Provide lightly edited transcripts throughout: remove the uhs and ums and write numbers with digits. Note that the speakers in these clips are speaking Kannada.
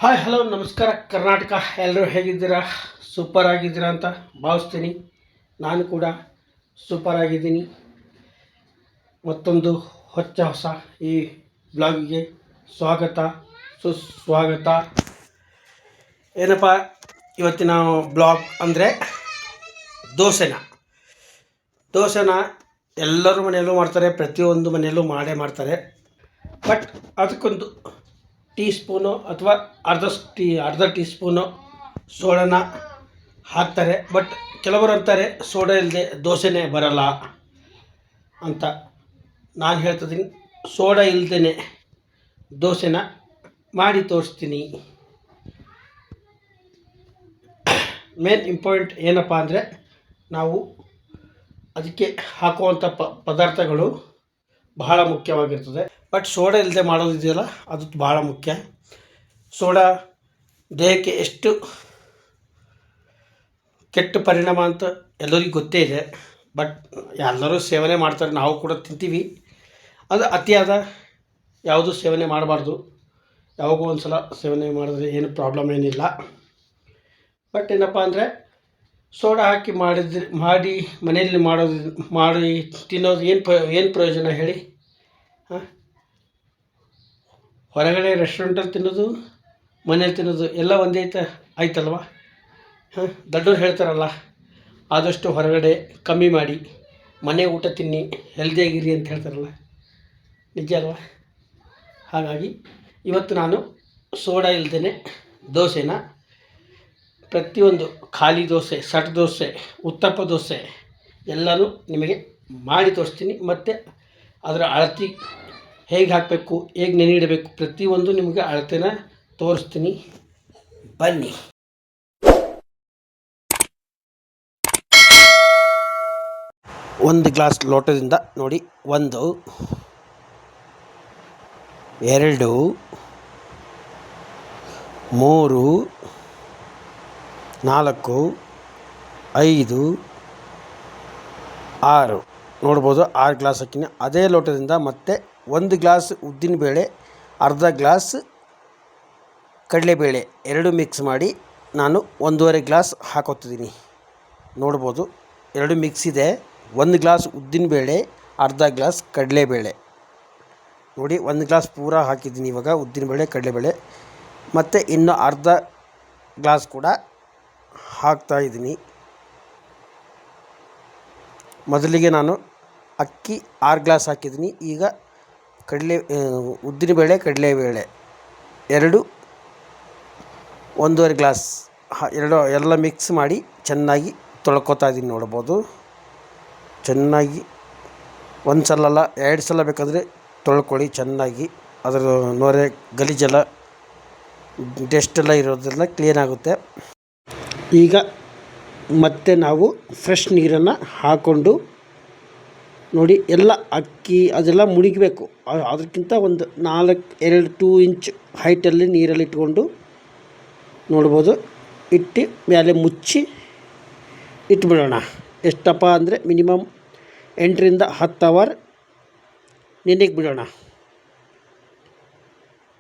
ಹಾಯ್ ಹಲೋ ನಮಸ್ಕಾರ ಕರ್ನಾಟಕ. ಎಲ್ಲರೂ ಹೇಗಿದ್ದೀರಾ? ಸೂಪರ್ ಆಗಿದ್ದೀರಾ ಅಂತ ಭಾವಿಸ್ತೀನಿ. ನಾನು ಕೂಡ ಸೂಪರ್ ಆಗಿದ್ದೀನಿ. ಮತ್ತೊಂದು ಹೊಸ ಈ ಬ್ಲಾಗಿಗೆ ಸ್ವಾಗತ ಸುಸ್ವಾಗತ. ಏನಪ್ಪ ಇವತ್ತಿನ ಬ್ಲಾಗ್ ಅಂದರೆ ದೋಸೆನ ಎಲ್ಲರ ಮನೆಯಲ್ಲೂ ಮಾಡ್ತಾರೆ, ಪ್ರತಿಯೊಂದು ಮನೆಯಲ್ಲೂ ಮಾಡ್ತಾರೆ. ಬಟ್ ಅದಕ್ಕೊಂದು ಟೀ ಸ್ಪೂನು ಅಥವಾ ಅರ್ಧ ಟೀ ಸ್ಪೂನು ಸೋಡಾನ ಹಾಕ್ತಾರೆ. ಬಟ್ ಕೆಲವರು ಅಂತಾರೆ ಸೋಡಾ ಇಲ್ಲದೆ ದೋಸೆನೇ ಬರಲ್ಲ ಅಂತ. ನಾನು ಹೇಳ್ತಿದ್ದೀನಿ, ಸೋಡಾ ಇಲ್ಲದೇ ದೋಸೆನ ಮಾಡಿ ತೋರಿಸ್ತೀನಿ. ಮೇನ್ ಇಂಪಾರ್ಟೆಂಟ್ ಏನಪ್ಪ ಅಂದರೆ ನಾವು ಅದಕ್ಕೆ ಹಾಕುವಂಥ ಪದಾರ್ಥಗಳು ಬಹಳ ಮುಖ್ಯವಾಗಿರ್ತದೆ. ಬಟ್ ಸೋಡಾ ಇಲ್ಲದೆ ಮಾಡೋದಿದೆಯಲ್ಲ, ಅದು ಭಾಳ ಮುಖ್ಯ. ಸೋಡಾ ದೇಹಕ್ಕೆ ಎಷ್ಟು ಕೆಟ್ಟ ಪರಿಣಾಮ ಅಂತ ಎಲ್ಲರಿಗೂ ಗೊತ್ತೇ ಇದೆ. ಬಟ್ ಎಲ್ಲರೂ ಸೇವನೆ ಮಾಡ್ತಾರೆ, ನಾವು ಕೂಡ ತಿಂತೀವಿ. ಅದು ಅತಿಯಾದ ಯಾವುದು ಸೇವನೆ ಮಾಡಬಾರ್ದು. ಯಾವಾಗೂ ಒಂದು ಸಲ ಸೇವನೆ ಮಾಡಿದ್ರೆ ಏನು ಪ್ರಾಬ್ಲಮ್ ಏನಿಲ್ಲ. ಬಟ್ ಏನಪ್ಪ ಅಂದರೆ ಸೋಡಾ ಹಾಕಿ ಮಾಡಿ ಮನೆಯಲ್ಲಿ ಮಾಡಿ ತಿನ್ನೋದು ಏನು ಪ್ರಯೋಜನ ಹೇಳಿ? ಹೊರಗಡೆ ರೆಸ್ಟೋರೆಂಟಲ್ಲಿ ತಿನ್ನೋದು, ಮನೇಲಿ ತಿನ್ನೋದು ಎಲ್ಲ ಒಂದೇ ಆಯ್ತಲ್ವ? ದೊಡ್ಡವ್ರು ಹೇಳ್ತಾರಲ್ಲ, ಆದಷ್ಟು ಹೊರಗಡೆ ಕಮ್ಮಿ ಮಾಡಿ ಮನೆ ಊಟ ತಿನ್ನಿ, ಹೆಲ್ದಿಯಾಗಿರಿ ಅಂತ ಹೇಳ್ತಾರಲ್ಲ, ನಿಜ ಅಲ್ವಾ? ಹಾಗಾಗಿ ಇವತ್ತು ನಾನು ಸೋಡಾ ಇಲ್ಲದೇ ದೋಸೆನ ಪ್ರತಿಯೊಂದು ಖಾಲಿ ದೋಸೆ, ಸಟ್ ದೋಸೆ, ಉತ್ತಪ್ಪ ದೋಸೆ ಎಲ್ಲನೂ ನಿಮಗೆ ಮಾಡಿ ತೋರಿಸ್ತೀನಿ. ಮತ್ತು ಅದರ ಅಳತೆ ಹೇಗೆ ಹಾಕಬೇಕು, ಹೇಗೆ ನೆನೆಯಿಡಬೇಕು, ಪ್ರತಿಯೊಂದು ನಿಮಗೆ ಅಳತೆನ ತೋರಿಸ್ತೀನಿ, ಬನ್ನಿ. ಒಂದು ಗ್ಲಾಸ್ ಲೋಟದಿಂದ ನೋಡಿ, 1 2 3 4 5 6 ನೋಡ್ಬೋದು. 6 ಗ್ಲಾಸ್ ಹಾಕಿನಿ. ಅದೇ ಲೋಟದಿಂದ ಮತ್ತೆ 1 ಗ್ಲಾಸ್ ಉದ್ದಿನಬೇಳೆ, ಅರ್ಧ ಗ್ಲಾಸ್ ಕಡಲೆಬೇಳೆ ಎರಡು ಮಿಕ್ಸ್ ಮಾಡಿ ನಾನು 1.5 ಗ್ಲಾಸ್ ಹಾಕೋತಿದ್ದೀನಿ. ನೋಡ್ಬೋದು, ಎರಡು ಮಿಕ್ಸ್ ಇದೆ. 1 ಗ್ಲಾಸ್ ಉದ್ದಿನಬೇಳೆ, ಅರ್ಧ ಗ್ಲಾಸ್ ಕಡಲೆಬೇಳೆ. ನೋಡಿ, 1 ಗ್ಲಾಸ್ ಪೂರ ಹಾಕಿದ್ದೀನಿ ಇವಾಗ ಉದ್ದಿನಬೇಳೆ, ಕಡಲೆಬೇಳೆ. ಮತ್ತು ಇನ್ನು ಅರ್ಧ ಗ್ಲಾಸ್ ಕೂಡ ಹಾಕ್ತಾಯಿದ್ದೀನಿ. ಮೊದಲಿಗೆ ನಾನು ಅಕ್ಕಿ 6 ಗ್ಲಾಸ್ ಹಾಕಿದ್ದೀನಿ. ಈಗ ಉದ್ದಿನಬೇಳೆ, ಕಡಲೆಬೇಳೆ ಎರಡು 1.5 ಗ್ಲಾಸ್ ಎಲ್ಲ ಮಿಕ್ಸ್ ಮಾಡಿ ಚೆನ್ನಾಗಿ ತೊಳ್ಕೊತಾ ಇದ್ದೀನಿ. ನೋಡ್ಬೋದು, ಚೆನ್ನಾಗಿ ಒಂದು ಸಲ ಅಲ್ಲ 2 ಸಲ ಬೇಕಾದರೆ ತೊಳ್ಕೊಳ್ಳಿ ಚೆನ್ನಾಗಿ. ಅದರ ನೊರೆ ಗಲೀಜೆಲ್ಲ ಡಸ್ಟೆಲ್ಲ ಇರೋದೆಲ್ಲ ಕ್ಲೀನ್ ಆಗುತ್ತೆ. ಈಗ ಮತ್ತೆ ನಾವು ಫ್ರೆಶ್ ನೀರನ್ನು ಹಾಕ್ಕೊಂಡು ನೋಡಿ, ಎಲ್ಲ ಅಕ್ಕಿ ಅದೆಲ್ಲ ಮುಳುಗಬೇಕು. ಅದಕ್ಕಿಂತ ಒಂದು 2 ಇಂಚ್ ಹೈಟಲ್ಲಿ ನೀರಲ್ಲಿ ಇಟ್ಕೊಂಡು ನೋಡ್ಬೋದು, ಇಟ್ಟು ಮೇಲೆ ಮುಚ್ಚಿ ಇಟ್ಬಿಡೋಣ. ಎಷ್ಟಪ್ಪ ಅಂದರೆ ಮಿನಿಮಮ್ 8ರಿಂದ 10 ಅವರ್ ನೆನೆಗೆ ಬಿಡೋಣ.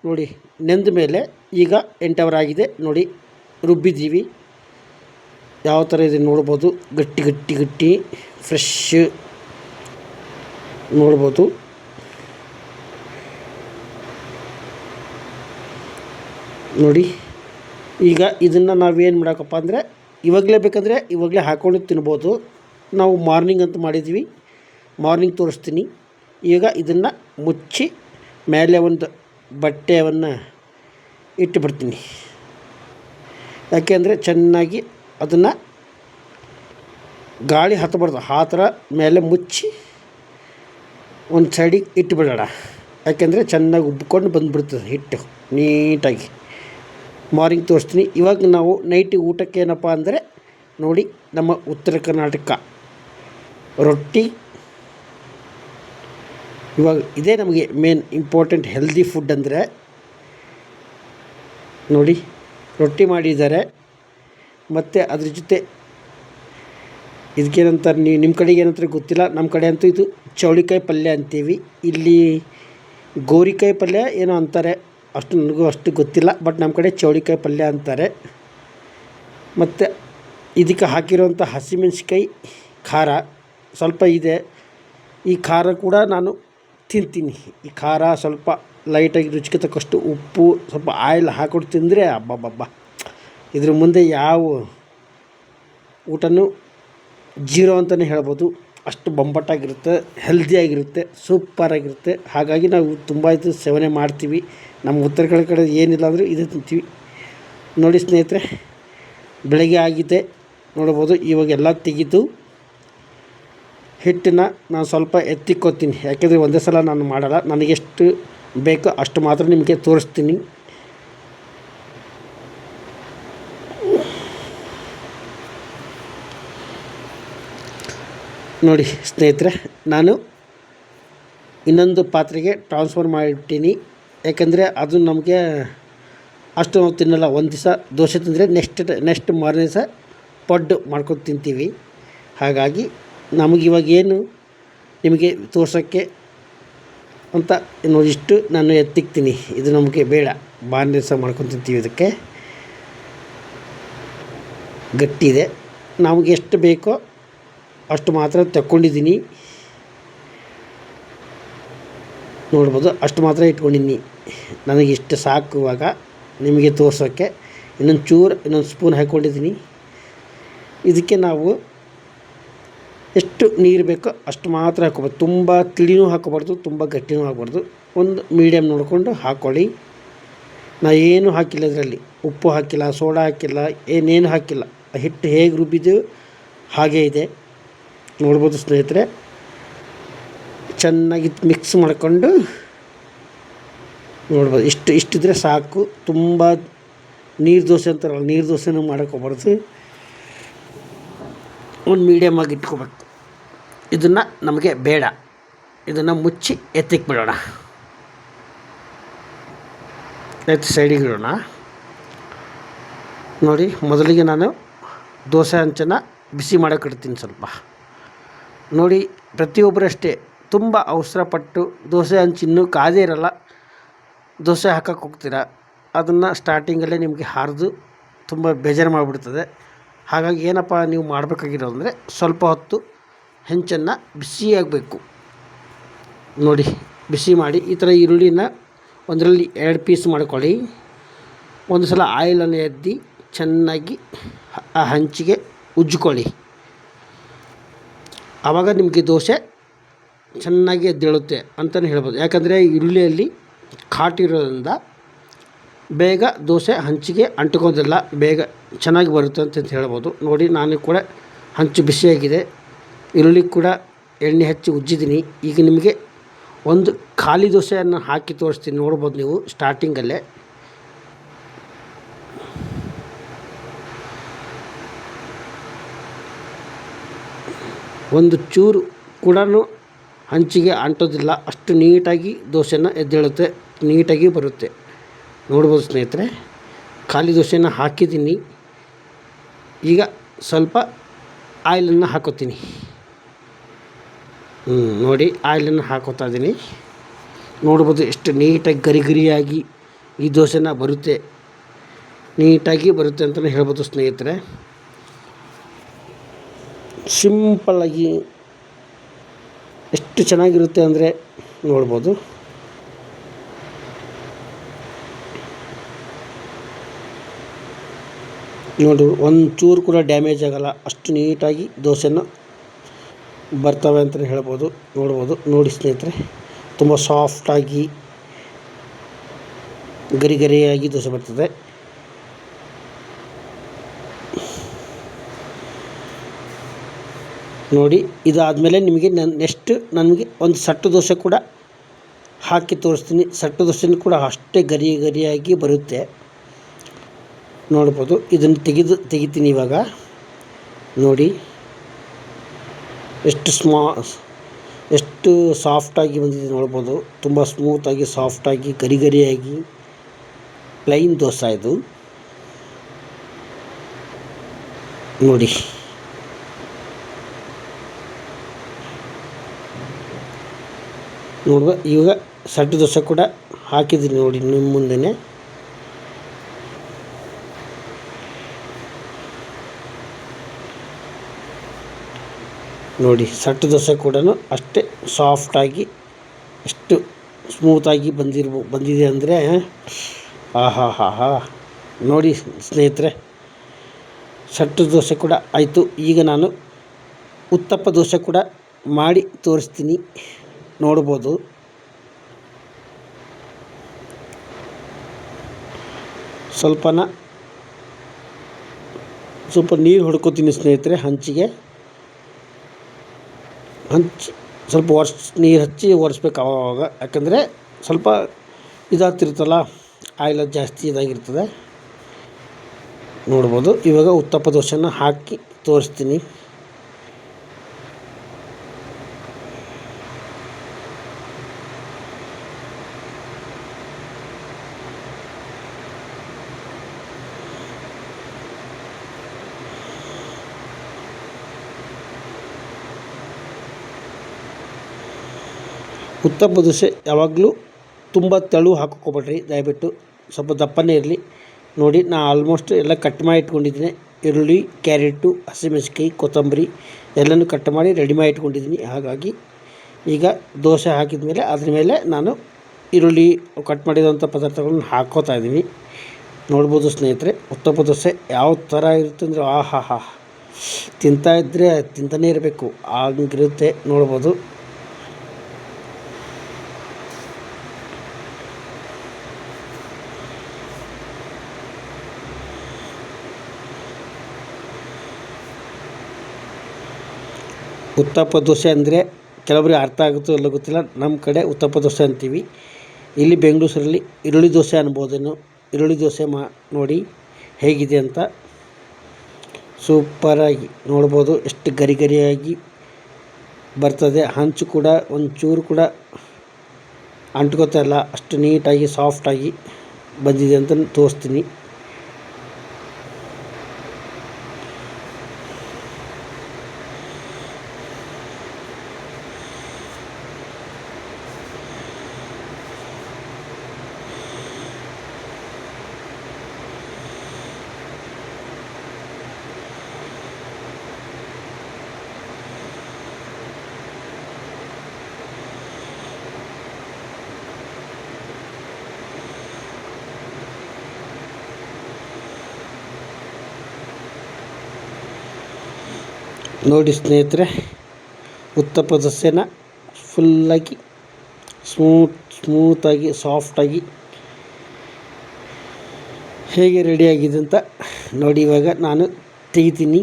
ನೋಡಿ, ನೆಂದ ಮೇಲೆ ಈಗ 8 ಅವರ್ ಆಗಿದೆ. ನೋಡಿ, ರುಬ್ಬಿದ್ದೀವಿ. ಯಾವ ಥರ ಇದೆ ನೋಡ್ಬೋದು, ಗಟ್ಟಿ ಫ್ರೆಶ್ ನೋಡ್ಬೋದು. ನೋಡಿ, ಈಗ ಇದನ್ನು ನಾವೇನು ಮಾಡೋಕ್ಕಪ್ಪ ಅಂದರೆ ಇವಾಗಲೇ ಬೇಕಂದರೆ ಇವಾಗಲೇ ಹಾಕ್ಕೊಂಡು ತಿನ್ಬೋದು. ನಾವು ಮಾರ್ನಿಂಗ್ ಅಂತ ಮಾಡಿದ್ವಿ, ಮಾರ್ನಿಂಗ್ ತೋರಿಸ್ತೀನಿ. ಈಗ ಇದನ್ನು ಮುಚ್ಚಿ ಮೇಲೆ ಒಂದು ಬಟ್ಟೆಯನ್ನು ಇಟ್ಟುಬಿಡ್ತೀನಿ. ಯಾಕೆಂದರೆ ಚೆನ್ನಾಗಿ ಅದನ್ನು ಗಾಳಿ ಹತ್ತಬಾರ್ದು, ಆ ಥರ ಮೇಲೆ ಮುಚ್ಚಿ ಒಂದು ಸೈಡಿಗೆ ಇಟ್ಟುಬಿಡೋಣ. ಯಾಕೆಂದರೆ ಚೆನ್ನಾಗಿ ಉಬ್ಕೊಂಡು ಬಂದುಬಿಡ್ತದೆ ಹಿಟ್ಟು ನೀಟಾಗಿ. ಮಾರ್ನಿಂಗ್ ತೋರಿಸ್ತೀನಿ. ಇವಾಗ ನಾವು ನೈಟಿಗೆ ಊಟಕ್ಕೆ ಏನಪ್ಪ ಅಂದರೆ ನೋಡಿ, ನಮ್ಮ ಉತ್ತರ ಕರ್ನಾಟಕ ರೊಟ್ಟಿ. ಇವಾಗ ಇದೇ ನಮಗೆ ಮೇನ್ ಇಂಪಾರ್ಟೆಂಟ್ ಹೆಲ್ದಿ ಫುಡ್ ಅಂದರೆ. ನೋಡಿ, ರೊಟ್ಟಿ ಮಾಡಿದ್ದಾರೆ. ಮತ್ತು ಅದ್ರ ಜೊತೆ ಇದಕ್ಕೇನಂತಾರೆ, ನಿಮ್ಮ ಕಡೆಗೆ ಏನಂತಾರೆ ಗೊತ್ತಿಲ್ಲ, ನಮ್ಮ ಕಡೆ ಅಂತೂ ಇದು ಚೌಳಿಕಾಯಿ ಪಲ್ಯ ಅಂತೀವಿ. ಇಲ್ಲಿ ಗೋರಿಕಾಯಿ ಪಲ್ಯ ಏನೋ ಅಂತಾರೆ, ನನಗೂ ಅಷ್ಟು ಗೊತ್ತಿಲ್ಲ, ಬಟ್ ನಮ್ಮ ಕಡೆ ಚೌಳಿಕಾಯಿ ಪಲ್ಯ ಅಂತಾರೆ. ಮತ್ತು ಇದಕ್ಕೆ ಹಾಕಿರುವಂಥ ಹಸಿಮೆಣ್ಸಿಕಾಯಿ ಖಾರ ಸ್ವಲ್ಪ ಇದೆ. ಈ ಖಾರ ಕೂಡ ನಾನು ತಿಂತೀನಿ. ಈ ಖಾರ ಸ್ವಲ್ಪ ಲೈಟಾಗಿ ರುಚಿಗೆ ತಕ್ಕಷ್ಟು ಉಪ್ಪು, ಸ್ವಲ್ಪ ಆಯಿಲ್ ಹಾಕ್ಕೊಂಡು ತಿಂದರೆ ಅಬ್ಬಬ್ಬಬ್ಬ, ಇದ್ರ ಮುಂದೆ ಯಾವ ಊಟನೂ ಜೀರೋ ಅಂತಲೇ ಹೇಳ್ಬೋದು. ಅಷ್ಟು ಬೊಂಬಾಟಾಗಿರುತ್ತೆ, ಹೆಲ್ದಿಯಾಗಿರುತ್ತೆ, ಸೂಪರಾಗಿರುತ್ತೆ. ಹಾಗಾಗಿ ನಾವು ತುಂಬ ಇದು ಸೇವನೆ ಮಾಡ್ತೀವಿ. ನಮ್ಮ ಉತ್ತರ ಕಡೆ ಏನಿಲ್ಲ ಅಂದರೂ ಇದೇ ತಿಂತೀವಿ. ನೋಡಿ ಸ್ನೇಹಿತರೆ, ಬೆಳಗ್ಗೆ ಆಗಿದೆ ನೋಡ್ಬೋದು. ಇವಾಗೆಲ್ಲ ತೆಗೆದು ಹಿಟ್ಟನ್ನು ನಾನು ಸ್ವಲ್ಪ ಎತ್ತಿಕ್ಕೋತೀನಿ, ಯಾಕೆಂದರೆ ಒಂದೇ ಸಲ ನಾನು ಮಾಡಲ್ಲ. ನನಗೆಷ್ಟು ಬೇಕೋ ಅಷ್ಟು ಮಾತ್ರ ನಿಮಗೆ ತೋರಿಸ್ತೀನಿ. ನೋಡಿ ಸ್ನೇಹಿತರೆ, ನಾನು ಇನ್ನೊಂದು ಪಾತ್ರೆಗೆ ಟ್ರಾನ್ಸ್ಫರ್ ಮಾಡಿಬಿಟ್ಟಿನಿ. ಯಾಕೆಂದರೆ ಅದು ನಮಗೆ ಅಷ್ಟು ನಾವು ತಿನ್ನಲ್ಲ. ಒಂದು ದಿವಸ ದೋಸೆ ತಿಂದರೆ ನೆಕ್ಸ್ಟ್ ಮಾರನೇ ದಿವಸ ಪಡ್ಡು ಮಾಡ್ಕೊಂಡು ತಿಂತೀವಿ. ಹಾಗಾಗಿ ನಮಗಿವಾಗೇನು ನಿಮಗೆ ತೋರ್ಸೋಕ್ಕೆ ಅಂತ ನೋಡಿ ಇಷ್ಟು ನಾನು ಎತ್ತಿಕ್ತೀನಿ. ಇದು ನಮಗೆ ಬೇಡ, ಮಾರನೇ ದಿವಸ ಮಾಡ್ಕೊಂಡು ತಿಂತೀವಿ. ಇದಕ್ಕೆ ಗಟ್ಟಿ ಇದೆ, ನಮಗೆ ಎಷ್ಟು ಬೇಕೋ ಅಷ್ಟು ಮಾತ್ರ ತಗೊಂಡಿದ್ದೀನಿ. ನೋಡ್ಬೋದು, ಅಷ್ಟು ಮಾತ್ರ ಇಟ್ಕೊಂಡಿದ್ದೀನಿ. ನನಗೆ ಇಷ್ಟು ಸಾಕು. ಇವಾಗ ನಿಮಗೆ ತೋರ್ಸೋಕ್ಕೆ ಇನ್ನೊಂದು ಸ್ಪೂನ್ ಹಾಕ್ಕೊಂಡಿದ್ದೀನಿ. ಇದಕ್ಕೆ ನಾವು ಎಷ್ಟು ನೀರು ಬೇಕೋ ಅಷ್ಟು ಮಾತ್ರ ಹಾಕ್ಕೊಬೋದು. ತುಂಬ ತಿಳಿನೂ ಹಾಕ್ಕೋಬಾರ್ದು, ತುಂಬ ಗಟ್ಟಿನೂ ಹಾಕ್ಬಾರ್ದು. ಒಂದು ಮೀಡಿಯಮ್ ನೋಡಿಕೊಂಡು ಹಾಕ್ಕೊಳ್ಳಿ. ನಾನು ಏನೂ ಹಾಕಿಲ್ಲ ಇದರಲ್ಲಿ, ಉಪ್ಪು ಹಾಕಿಲ್ಲ, ಸೋಡಾ ಹಾಕಿಲ್ಲ, ಏನೇನು ಹಾಕಿಲ್ಲ. ಹಿಟ್ಟು ಹೇಗೆ ರುಬ್ಬಿದ್ದು ಹಾಗೇ ಇದೆ. ನೋಡ್ಬೋದು ಸ್ನೇಹಿತರೆ, ಚೆನ್ನಾಗಿ ಮಿಕ್ಸ್ ಮಾಡಿಕೊಂಡು ನೋಡ್ಬೋದು. ಇಷ್ಟಿದ್ರೆ ಸಾಕು. ತುಂಬ ನೀರು ದೋಸೆ ಅಂತಾರಲ್ಲ, ನೀರು ದೋಸೆನೂ ಮಾಡೋಕ್ಕೋಗ್ಬಾರ್ದು, ಒಂದು ಮೀಡಿಯಮ್ ಆಗಿ ಇಟ್ಕೋಬೇಕು. ಇದನ್ನು ನಮಗೆ ಬೇಡ, ಇದನ್ನು ಮುಚ್ಚಿ ಎತ್ತಿಕ್ಬಿಡೋಣ, ಎತ್ತಿ ಸೈಡಿಗೆ ಇಡೋಣ. ನೋಡಿ, ಮೊದಲಿಗೆ ನಾನು ದೋಸೆ ಹಂಚನ್ನು ಬಿಸಿ ಮಾಡೋಕೆ ಇಡ್ತೀನಿ ಸ್ವಲ್ಪ. ನೋಡಿ, ಪ್ರತಿಯೊಬ್ಬರು ಅಷ್ಟೇ ತುಂಬ ಅವಸರಪಟ್ಟು ದೋಸೆ ಹಂಚು ಇನ್ನೂ ಕಾದೇ ಇರಲ್ಲ, ದೋಸೆ ಹಾಕಕ್ಕೆ ಹೋಗ್ತೀರ. ಅದನ್ನು ಸ್ಟಾರ್ಟಿಂಗಲ್ಲೇ ನಿಮಗೆ ಹರಿದು ತುಂಬ ಬೇಜಾರು ಮಾಡಿಬಿಡ್ತದೆ. ಹಾಗಾಗಿ ಏನಪ್ಪ ನೀವು ಮಾಡಬೇಕಾಗಿರೋದು ಅಂದರೆ ಸ್ವಲ್ಪ ಹೊತ್ತು ಹೆಂಚನ್ನು ಬಿಸಿಯಾಗಬೇಕು. ನೋಡಿ, ಬಿಸಿ ಮಾಡಿ ಈ ಥರ ಈರುಳ್ಳಿನ ಒಂದರಲ್ಲಿ 2 ಪೀಸ್ ಮಾಡ್ಕೊಳ್ಳಿ. ಒಂದು ಸಲ ಆಯಿಲನ್ನು ಎದ್ದಿ ಚೆನ್ನಾಗಿ ಆ ಹಂಚಿಗೆ ಉಜ್ಜಿಕೊಳ್ಳಿ. ಆವಾಗ ನಿಮಗೆ ದೋಸೆ ಚೆನ್ನಾಗಿ ಎದ್ದೇಳುತ್ತೆ ಅಂತಲೇ ಹೇಳ್ಬೋದು. ಯಾಕಂದರೆ ಈರುಳ್ಳಿಯಲ್ಲಿ ಕಾಟಿರೋದ್ರಿಂದ ಬೇಗ ದೋಸೆ ಹಂಚಿಗೆ ಅಂಟ್ಕೋದಿಲ್ಲ, ಬೇಗ ಚೆನ್ನಾಗಿ ಬರುತ್ತೆ ಅಂತ ಹೇಳ್ಬೋದು. ನೋಡಿ, ನಾನು ಕೂಡ ಹಂಚು ಬಿಸಿಯಾಗಿದೆ, ಈರುಳ್ಳಿ ಕೂಡ ಎಣ್ಣೆ ಹಚ್ಚಿ ಉಜ್ಜಿದ್ದೀನಿ. ಈಗ ನಿಮಗೆ ಒಂದು ಖಾಲಿ ದೋಸೆಯನ್ನು ಹಾಕಿ ತೋರಿಸ್ತೀನಿ, ನೋಡ್ಬೋದು ನೀವು ಸ್ಟಾರ್ಟಿಂಗಲ್ಲೇ. ಒಂದು ಚೂರು ಕೂಡ ಹಂಚಿಗೆ ಅಂಟೋದಿಲ್ಲ, ಅಷ್ಟು ನೀಟಾಗಿ ದೋಸೆನ ಎದ್ದೇಳುತ್ತೆ, ನೀಟಾಗಿ ಬರುತ್ತೆ. ನೋಡ್ಬೋದು ಸ್ನೇಹಿತರೆ, ಖಾಲಿ ದೋಸೆನ ಹಾಕಿದ್ದೀನಿ. ಈಗ ಸ್ವಲ್ಪ ಆಯಿಲನ್ನು ಹಾಕೋತೀನಿ. ನೋಡಿ, ಆಯಿಲನ್ನು ಹಾಕೋತಾ ಇದ್ದೀನಿ. ನೋಡ್ಬೋದು ಎಷ್ಟು ನೀಟಾಗಿ ಗರಿಗರಿಯಾಗಿ ಈ ದೋಸೆನ ಬರುತ್ತೆ, ನೀಟಾಗಿ ಬರುತ್ತೆ ಅಂತಲೇ ಹೇಳ್ಬೋದು ಸ್ನೇಹಿತರೆ. ಸಿಂಪಲ್ಲಾಗಿ ಎಷ್ಟು ಚೆನ್ನಾಗಿರುತ್ತೆ ಅಂದರೆ ನೋಡ್ಬೋದು. ನೋಡಿ, ಒಂದು ಚೂರು ಕೂಡ ಡ್ಯಾಮೇಜ್ ಆಗೋಲ್ಲ, ಅಷ್ಟು ನೀಟಾಗಿ ದೋಸೆನ ಬರ್ತವೆ ಅಂತಲೇ ಹೇಳ್ಬೋದು. ನೋಡ್ಬೋದು, ನೋಡಿ ಸ್ನೇಹಿತರೆ, ತುಂಬ ಸಾಫ್ಟಾಗಿ ಗರಿಗರಿಯಾಗಿ ದೋಸೆ ಬರ್ತದೆ. ನೋಡಿ, ಇದಾದಮೇಲೆ ನಿಮಗೆ ನೆಕ್ಸ್ಟ್ ನನಗೆ ಒಂದು ಸಟ್ಟು ದೋಸೆ ಕೂಡ ಹಾಕಿ ತೋರಿಸ್ತೀನಿ. ಸಟ್ಟು ದೋಸೆನೂ ಕೂಡ ಅಷ್ಟೇ ಗರಿಯಾಗಿ ಬರುತ್ತೆ. ನೋಡ್ಬೋದು, ಇದನ್ನು ತೆಗಿತೀನಿ ಇವಾಗ. ನೋಡಿ, ಎಷ್ಟು ಸಾಫ್ಟಾಗಿ ಬಂದಿದೆ ನೋಡ್ಬೋದು. ತುಂಬ ಸ್ಮೂತಾಗಿ, ಸಾಫ್ಟಾಗಿ, ಗರಿಯಾಗಿ ಪ್ಲೈನ್ ದೋಸೆ ಇದು. ನೋಡಿ, ನೋಡುವ. ಇವಾಗ ಸಟ್ಟು ದೋಸೆ ಕೂಡ ಹಾಕಿದ್ದೀನಿ ನೋಡಿ ನಿಮ್ಮ ಮುಂದೆನೇ. ನೋಡಿ ಸೆಟ್ ದೋಸೆ ಕೂಡ ಅಷ್ಟೇ ಸಾಫ್ಟಾಗಿ ಎಷ್ಟು ಸ್ಮೂತಾಗಿ ಬಂದಿದೆ ಅಂದರೆ ಆಹಾ ಹಾ ಹಾ. ನೋಡಿ ಸ್ನೇಹಿತರೆ, ಸೆಟ್ ದೋಸೆ ಕೂಡ ಆಯಿತು. ಈಗ ನಾನು ಉತ್ತಪ್ಪ ದೋಸೆ ಕೂಡ ಮಾಡಿ ತೋರಿಸ್ತೀನಿ, ನೋಡ್ಬೋದು. ಸ್ವಲ್ಪ ನೀರು ಹೊಡ್ಕೊತೀನಿ ಸ್ನೇಹಿತರೆ, ಹಂಚಿಗೆ ಸ್ವಲ್ಪ ನೀರು ಹಚ್ಚಿ ಒರೆಸ್ಬೇಕು ಆವಾಗ, ಯಾಕಂದರೆ ಸ್ವಲ್ಪ ಇದಾಗ್ತಿರ್ತಲ್ಲ, ಆಯಿಲ್ ಜಾಸ್ತಿ ಇದಾಗಿರ್ತದೆ. ನೋಡ್ಬೋದು. ಇವಾಗ ಉತ್ತಪ್ಪ ದೋಸೆನ ಹಾಕಿ ತೋರಿಸ್ತೀನಿ. ಉತ್ತಪ್ಪ ದೋಸೆ ಯಾವಾಗಲೂ ತುಂಬ ತೆಳು ಹಾಕೋಬೇಡ್ರಿ, ದಯವಿಟ್ಟು ಸ್ವಲ್ಪ ದಪ್ಪನೇ ಇರಲಿ. ನೋಡಿ, ನಾನು ಆಲ್ಮೋಸ್ಟ್ ಎಲ್ಲ ಕಟ್ ಮಾಡಿ ಇಟ್ಕೊಂಡಿದ್ದೀನಿ. ಈರುಳ್ಳಿ, ಕ್ಯಾರೆಟು, ಹಸಿಮೆಣಸಿನ್ಕಾಯಿ, ಕೊತ್ತಂಬರಿ ಎಲ್ಲನೂ ಕಟ್ ಮಾಡಿ ರೆಡಿ ಮಾಡಿ ಇಟ್ಕೊಂಡಿದ್ದೀನಿ. ಹಾಗಾಗಿ ಈಗ ದೋಸೆ ಹಾಕಿದ ಮೇಲೆ ಅದ್ರ ಮೇಲೆ ನಾನು ಈರುಳ್ಳಿ ಕಟ್ ಮಾಡಿರೋಂಥ ಪದಾರ್ಥಗಳನ್ನ ಹಾಕ್ಕೋತಾ ಇದ್ದೀನಿ. ನೋಡ್ಬೋದು ಸ್ನೇಹಿತರೆ, ಉತ್ತಪ್ಪ ದೋಸೆ ಯಾವ ಥರ ಇರುತ್ತೆ ಅಂದರೆ ಆಹಾ ಹಾ, ತಿಂತಾಯಿದ್ರೆ ತಿಂತಾನೇ ಇರಬೇಕು ಆಗಿರುತ್ತೆ. ನೋಡ್ಬೋದು. ಉತ್ತಪ್ಪ ದೋಸೆ ಅಂದರೆ ಕೆಲವರಿಗೆ ಅರ್ಥ ಆಗುತ್ತೋ ಇಲ್ಲ ಗೊತ್ತಿಲ್ಲ, ನಮ್ಮ ಕಡೆ ಉತ್ತಪ್ಪ ದೋಸೆ ಅಂತೀವಿ. ಇಲ್ಲಿ ಬೆಂಗಳೂರಲ್ಲಿ ಈರುಳ್ಳಿ ದೋಸೆ ಅನ್ಬೋದೇನೋ. ಈರುಳ್ಳಿ ದೋಸೆ ನೋಡಿ ಹೇಗಿದೆ ಅಂತ. ಸೂಪರಾಗಿ ನೋಡ್ಬೋದು, ಎಷ್ಟು ಗರಿ ಗರಿಯಾಗಿ ಬರ್ತದೆ. ಹಂಚು ಕೂಡ ಒಂಚೂರು ಕೂಡ ಅಂಟ್ಕೋತಾ ಇಲ್ಲ, ಅಷ್ಟು ನೀಟಾಗಿ ಸಾಫ್ಟಾಗಿ ಬಂದಿದೆ ಅಂತ ತೋರಿಸ್ತೀನಿ. ನೋಡಿ ಸ್ನೇಹಿತರೆ, ಉತ್ತಪ್ಪ ದೋಸೆನ ಫುಲ್ಲಾಗಿ ಸ್ಮೂತಾಗಿ ಸಾಫ್ಟಾಗಿ ಹೇಗೆ ರೆಡಿಯಾಗಿದೆ ಅಂತ ನೋಡಿ. ಇವಾಗ ನಾನು ತೆಗಿತೀನಿ.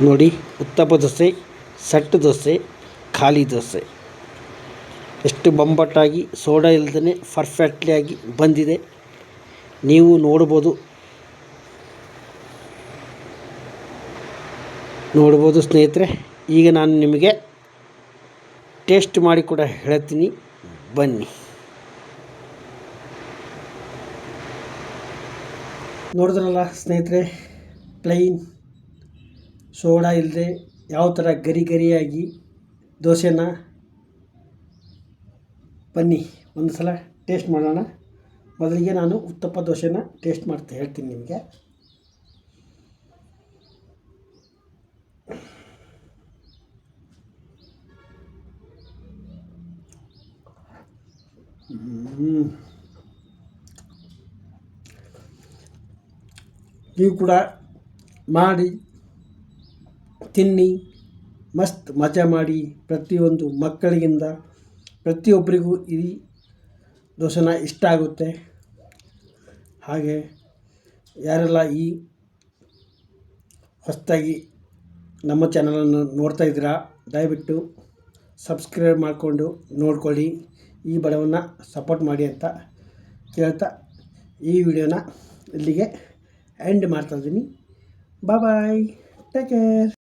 ನೋಡಿ, ಉತ್ತಪ್ಪ ದೋಸೆ, ಸೆಟ್ ದೋಸೆ, ಖಾಲಿ ದೋಸೆ ಎಷ್ಟು ಬೊಂಬಾಟಾಗಿ ಸೋಡಾ ಇಲ್ಲದೇ ಪರ್ಫೆಕ್ಟ್ಲಿ ಆಗಿ ಬಂದಿದೆ. ನೀವು ನೋಡ್ಬೋದು ಸ್ನೇಹಿತರೆ. ಈಗ ನಾನು ನಿಮಗೆ ಟೇಸ್ಟ್ ಮಾಡಿ ಕೂಡ ಹೇಳ್ತೀನಿ, ಬನ್ನಿ. ನೋಡಿದ್ರಲ್ಲ ಸ್ನೇಹಿತರೆ, ಪ್ಲೈನ್ ಸೋಡಾ ಇಲ್ಲದೆ ಯಾವ ಥರ ಗರಿ ಗರಿಯಾಗಿ ದೋಸೆನ. ಬನ್ನಿ ಒಂದು ಸಲ ಟೇಸ್ಟ್ ಮಾಡೋಣ. ಮೊದಲಿಗೆ ನಾನು ಉತ್ತಪ್ಪ ದೋಸೆನ ಟೇಸ್ಟ್ ಮಾಡ್ತಾ ಹೇಳ್ತೀನಿ ನಿಮಗೆ. ನೀವು ಕೂಡ ಮಾಡಿ ತಿನ್ನಿ, ಮಸ್ತ್ ಮಜಾ ಮಾಡಿ. ಪ್ರತಿಯೊಂದು ಮಕ್ಕಳಿಗಿಂದ ಪ್ರತಿಯೊಬ್ಬರಿಗೂ ಈ ದೋಸೆನ ಇಷ್ಟ ಆಗುತ್ತೆ. ಹಾಗೆ ಯಾರೆಲ್ಲ ಈ ಹೊಸದಾಗಿ ನಮ್ಮ ಚಾನಲನ್ನು ನೋಡ್ತಾ ಇದ್ದೀರಾ, ದಯವಿಟ್ಟು ಸಬ್ಸ್ಕ್ರೈಬ್ ಮಾಡಿಕೊಂಡು ನೋಡ್ಕೊಳ್ಳಿ. ಈ ಬಡವನ್ನು ಸಪೋರ್ಟ್ ಮಾಡಿ ಅಂತ ಕೇಳ್ತಾ ಈ ವಿಡಿಯೋನ ಇಲ್ಲಿಗೆ ಎಂಡ್ ಮಾಡ್ತಾಯಿದ್ದೀನಿ. ಬಾಯ್, ಟೇಕ್ ಕೇರ್.